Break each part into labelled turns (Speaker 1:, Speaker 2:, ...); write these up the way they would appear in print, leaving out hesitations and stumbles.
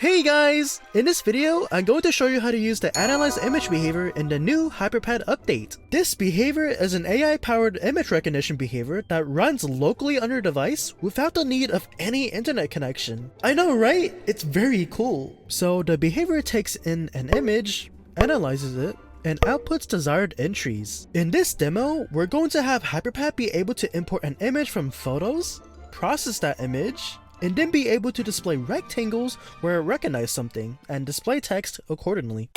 Speaker 1: Hey guys! In this video, I'm going to show you how to use the Analyze Image behavior in the new hyperPad update. This behavior is an AI-powered image recognition behavior that runs locally on your device without the need of any internet connection. I know, right? It's very cool. So the behavior takes in an image, analyzes it, and outputs desired entries. In this demo, we're going to have hyperPad be able to import an image from photos, process that image, and then be able to display rectangles where it recognizes something, and display text accordingly.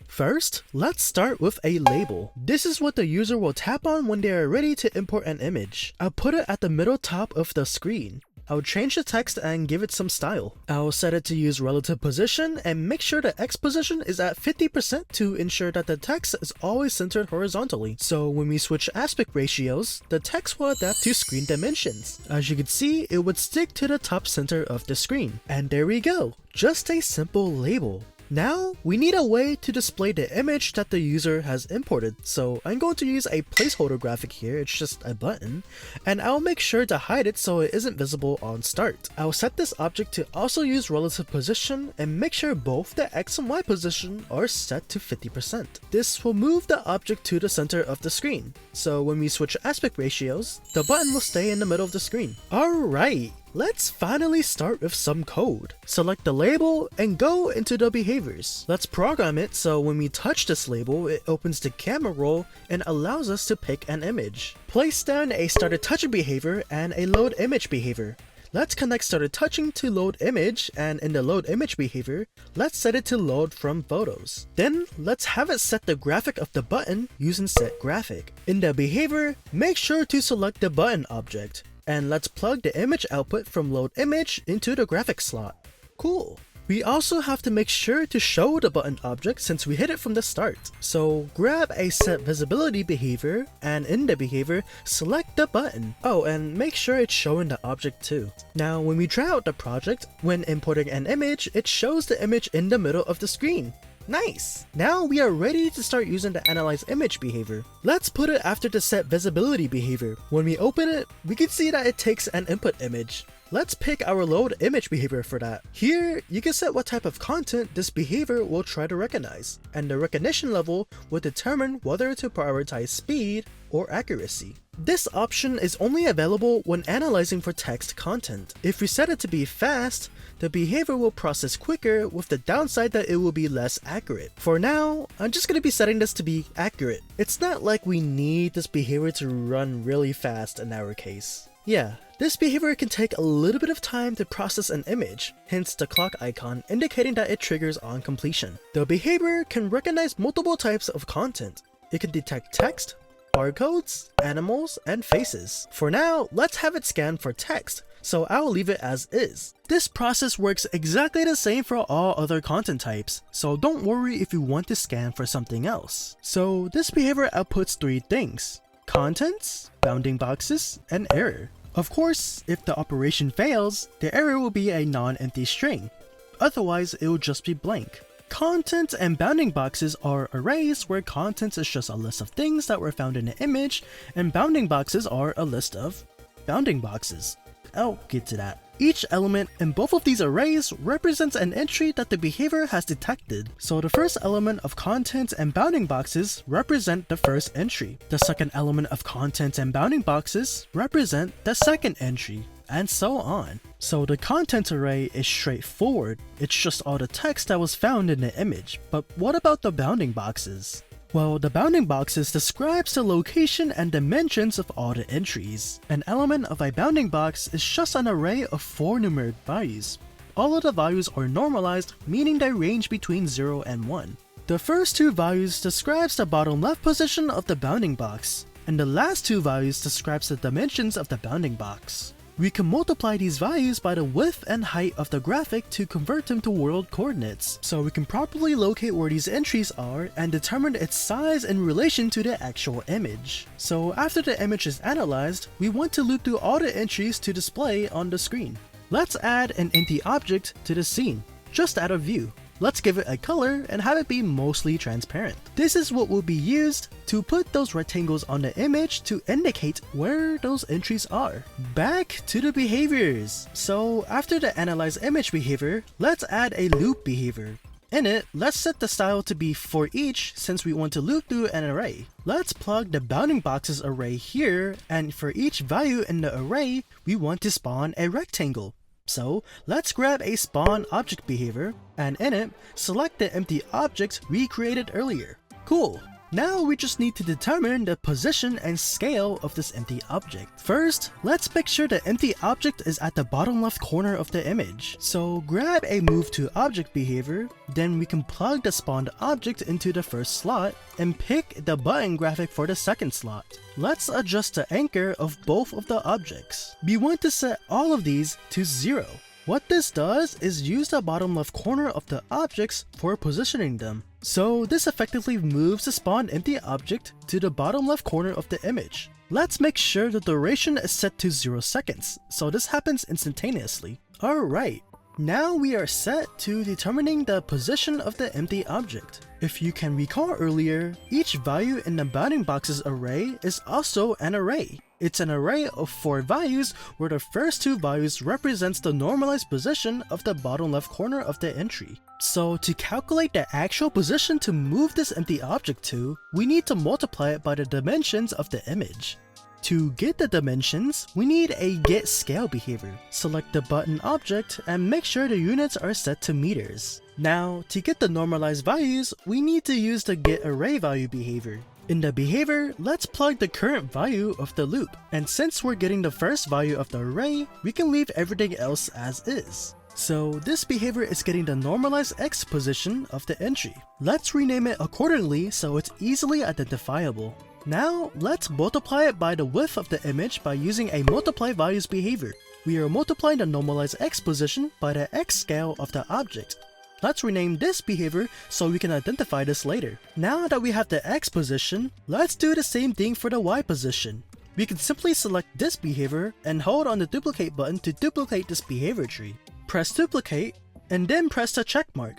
Speaker 1: First, let's start with a label. This is what the user will tap on when they are ready to import an image. I'll put it at the middle top of the screen. I'll change the text and give it some style. I'll set it to use relative position and make sure the X position is at 50% to ensure that the text is always centered horizontally. So when we switch aspect ratios, the text will adapt to screen dimensions. As you can see, it would stick to the top center of the screen. And there we go, just a simple label. Now, we need a way to display the image that the user has imported, so I'm going to use a placeholder graphic here, it's just a button, and I'll make sure to hide it so it isn't visible on start. I'll set this object to also use relative position and make sure both the X and Y position are set to 50%. This will move the object to the center of the screen, so when we switch aspect ratios, the button will stay in the middle of the screen. Alright! Let's finally start with some code. Select the label and go into the behaviors. Let's program it so when we touch this label, it opens the camera roll and allows us to pick an image. Place down a started touching behavior and a load image behavior. Let's connect started touching to load image, and in the load image behavior, let's set it to load from photos. Then let's have it set the graphic of the button using set graphic. In the behavior, make sure to select the button object. And let's plug the image output from load image into the graphic slot. Cool. We also have to make sure to show the button object since we hit it from the start. So grab a set visibility behavior, and in the behavior, select the button. Oh, and make sure it's showing the object too. Now when we try out the project, when importing an image, it shows the image in the middle of the screen. Nice! Now we are ready to start using the Analyze Image behavior. Let's put it after the Set Visibility behavior. When we open it, we can see that it takes an input image. Let's pick our Load Image behavior for that. Here, you can set what type of content this behavior will try to recognize, and the recognition level will determine whether to prioritize speed or accuracy. This option is only available when analyzing for text content. If we set it to be fast, the behavior will process quicker, with the downside that it will be less accurate. For now, I'm just going to be setting this to be accurate. It's not like we need this behavior to run really fast in our case. Yeah, this behavior can take a little bit of time to process an image, hence the clock icon indicating that it triggers on completion. The behavior can recognize multiple types of content. It can detect text, barcodes, animals, and faces. For now, let's have it scan for text, so I'll leave it as is. This process works exactly the same for all other content types, so don't worry if you want to scan for something else. So this behavior outputs three things: contents, bounding boxes, and error. Of course, if the operation fails, the error will be a non-empty string. Otherwise, it will just be blank. Contents and bounding boxes are arrays where contents is just a list of things that were found in an image, and bounding boxes are a list of bounding boxes. I'll get to that. Each element in both of these arrays represents an entry that the behavior has detected. So the first element of contents and bounding boxes represent the first entry. The second element of contents and bounding boxes represent the second entry, and so on. So the content array is straightforward. It's just all the text that was found in the image. But what about the bounding boxes? Well, the bounding boxes describes the location and dimensions of all the entries. An element of a bounding box is just an array of 4 numeric values. All of the values are normalized, meaning they range between 0 and 1. The first 2 values describes the bottom left position of the bounding box, and the last 2 values describes the dimensions of the bounding box. We can multiply these values by the width and height of the graphic to convert them to world coordinates, so we can properly locate where these entries are and determine its size in relation to the actual image. So after the image is analyzed, we want to loop through all the entries to display on the screen. Let's add an empty object to the scene. Just add a view. let's give it a color and have it be mostly transparent. This is what will be used to put those rectangles on the image to indicate where those entries are. Back to the behaviors. So after the analyze image behavior, let's add a loop behavior. In it, let's set the style to be for each since we want to loop through an array. Let's plug the bounding boxes array here, and for each value in the array, we want to spawn a rectangle. So let's grab a spawn object behavior, and in it, select the empty object we created earlier. Cool. Now we just need to determine the position and scale of this empty object. First, let's make sure the empty object is at the bottom left corner of the image. So grab a move to object behavior, then we can plug the spawned object into the first slot and pick the button graphic for the second slot. Let's adjust the anchor of both of the objects. We want to set all of these to 0. What this does is use the bottom left corner of the objects for positioning them. So this effectively moves the spawned empty object to the bottom left corner of the image. Let's make sure the duration is set to 0 seconds, so this happens instantaneously. Alright, now we are set to determining the position of the empty object. If you can recall earlier, each value in the bounding boxes array is also an array. It's an array of 4 values where the first 2 values represents the normalized position of the bottom left corner of the entry. So to calculate the actual position to move this empty object to, we need to multiply it by the dimensions of the image. To get the dimensions, we need a get scale behavior. Select the button object and make sure the units are set to meters. Now, to get the normalized values, we need to use the get array value behavior. In the behavior, let's plug the current value of the loop, and since we're getting the first value of the array, we can leave everything else as is. So this behavior is getting the normalized X position of the entry. Let's rename it accordingly so it's easily identifiable. Now, let's multiply it by the width of the image by using a multiply values behavior. We are multiplying the normalized X position by the X scale of the object. Let's rename this behavior so we can identify this later. Now that we have the X position, let's do the same thing for the Y position. We can simply select this behavior and hold on the duplicate button to duplicate this behavior tree. Press duplicate and then press the check mark.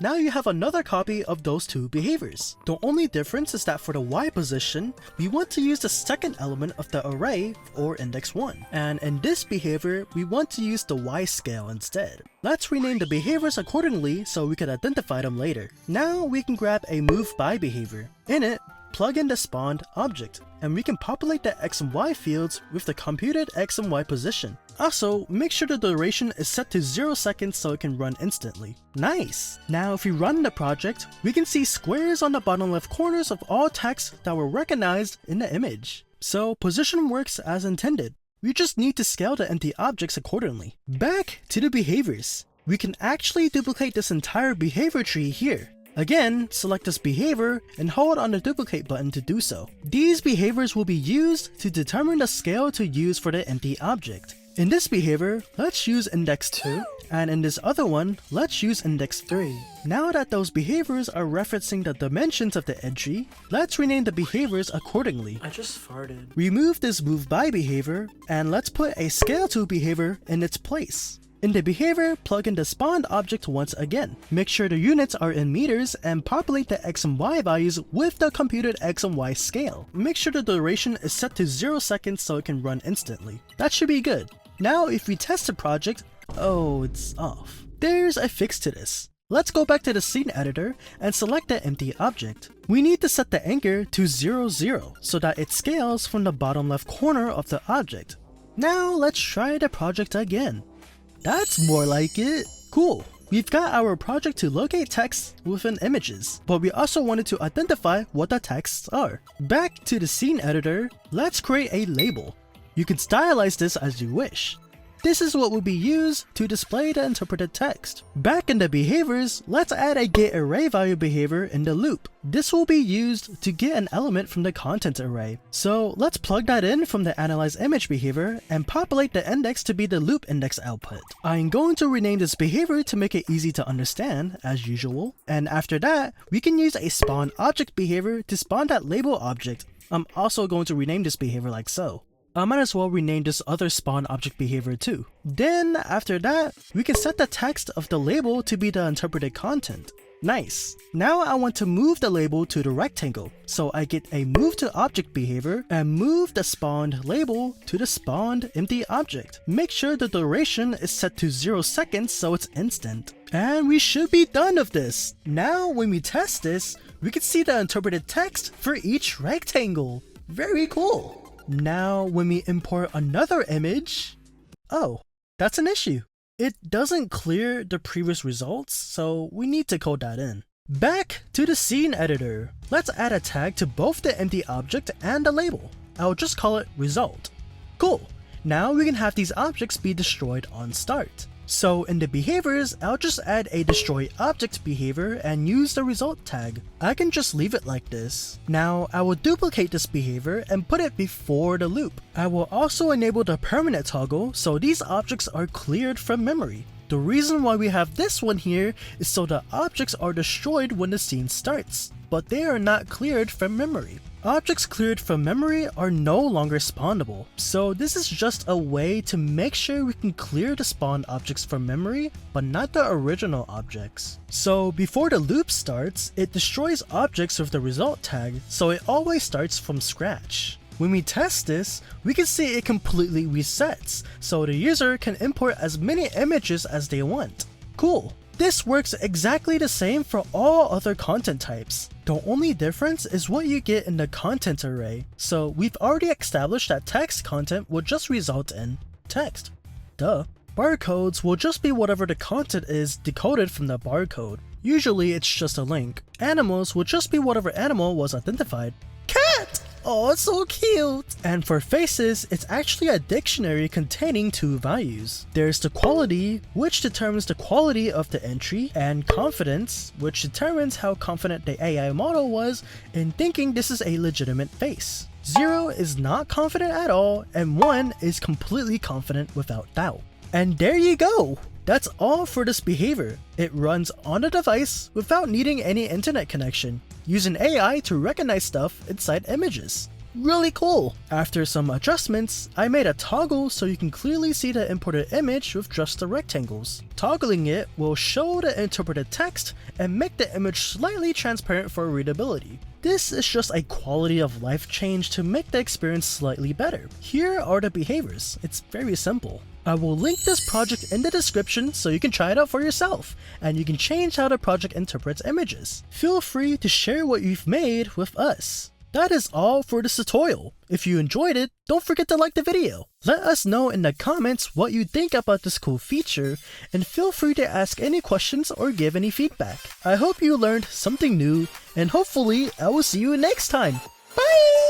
Speaker 1: Now you have another copy of those 2 behaviors. The only difference is that for the Y position, we want to use the second element of the array or index 1. And in this behavior, we want to use the Y scale instead. Let's rename the behaviors accordingly so we can identify them later. Now we can grab a move by behavior. In it, plug in the spawned object, and we can populate the X and Y fields with the computed X and Y position. Also, make sure the duration is set to 0 seconds so it can run instantly. Nice! Now if we run the project, we can see squares on the bottom left corners of all texts that were recognized in the image. So position works as intended. We just need to scale the empty objects accordingly. Back to the behaviors. We can actually duplicate this entire behavior tree here. Again, select this behavior and hold on the duplicate button to do so. These behaviors will be used to determine the scale to use for the empty object. In this behavior, let's use index 2, and in this other one, let's use index 3. Now that those behaviors are referencing the dimensions of the entry, let's rename the behaviors accordingly.
Speaker 2: I just farted.
Speaker 1: Remove this move by behavior, and let's put a scale to behavior in its place. In the behavior, plug in the spawned object once again. Make sure the units are in meters and populate the X and Y values with the computed X and Y scale. Make sure the duration is set to 0 seconds so it can run instantly. That should be good. Now if we test the project, oh, it's off. There's a fix to this. Let's go back to the scene editor and select the empty object. We need to set the anchor to 0, 0 so that it scales from the bottom left corner of the object. Now let's try the project again. That's more like it. Cool. We've got our project to locate texts within images, but we also wanted to identify what the texts are. Back to the scene editor, let's create a label. You can stylize this as you wish. This is what will be used to display the interpreted text. Back in the behaviors, let's add a get array value behavior in the loop. This will be used to get an element from the content array. So let's plug that in from the analyze image behavior and populate the index to be the loop index output. I'm going to rename this behavior to make it easy to understand as usual. And after that, we can use a spawn object behavior to spawn that label object. I'm also going to rename this behavior like so. I might as well rename this other spawn object behavior too. Then after that, we can set the text of the label to be the interpreted content. Nice. Now I want to move the label to the rectangle, so I get a move to object behavior and move the spawned label to the spawned empty object. Make sure the duration is set to 0 seconds so it's instant. And we should be done with this. Now when we test this, we can see the interpreted text for each rectangle. Very cool. Now when we import another image, oh, that's an issue. It doesn't clear the previous results, so we need to code that in. Back to the scene editor. Let's add a tag to both the empty object and the label. I'll just call it result. Cool. Now we can have these objects be destroyed on start. So in the behaviors, I'll just add a destroy object behavior and use the result tag. I can just leave it like this. Now I will duplicate this behavior and put it before the loop. I will also enable the permanent toggle so these objects are cleared from memory. The reason why we have this one here is so the objects are destroyed when the scene starts, but they are not cleared from memory. Objects cleared from memory are no longer spawnable, so this is just a way to make sure we can clear the spawned objects from memory, but not the original objects. So before the loop starts, it destroys objects with the result tag, so it always starts from scratch. When we test this, we can see it completely resets, so the user can import as many images as they want. Cool. This works exactly the same for all other content types. The only difference is what you get in the content array. So we've already established that text content will just result in text. Duh. Barcodes will just be whatever the content is decoded from the barcode. Usually it's just a link. Animals will just be whatever animal was identified. Cat! Oh, it's so cute! And for faces, it's actually a dictionary containing 2 values. There's the quality, which determines the quality of the entry, and confidence, which determines how confident the AI model was in thinking this is a legitimate face. 0 is not confident at all, and 1 is completely confident without doubt. And there you go! That's all for this behavior. It runs on a device without needing any internet connection, using AI to recognize stuff inside images. Really cool! After some adjustments, I made a toggle so you can clearly see the imported image with just the rectangles. Toggling it will show the interpreted text and make the image slightly transparent for readability. This is just a quality of life change to make the experience slightly better. Here are the behaviors. It's very simple. I will link this project in the description so you can try it out for yourself, and you can change how the project interprets images. Feel free to share what you've made with us. That is all for this tutorial. If you enjoyed it, don't forget to like the video. Let us know in the comments what you think about this cool feature, and feel free to ask any questions or give any feedback. I hope you learned something new, and hopefully I will see you next time. Bye!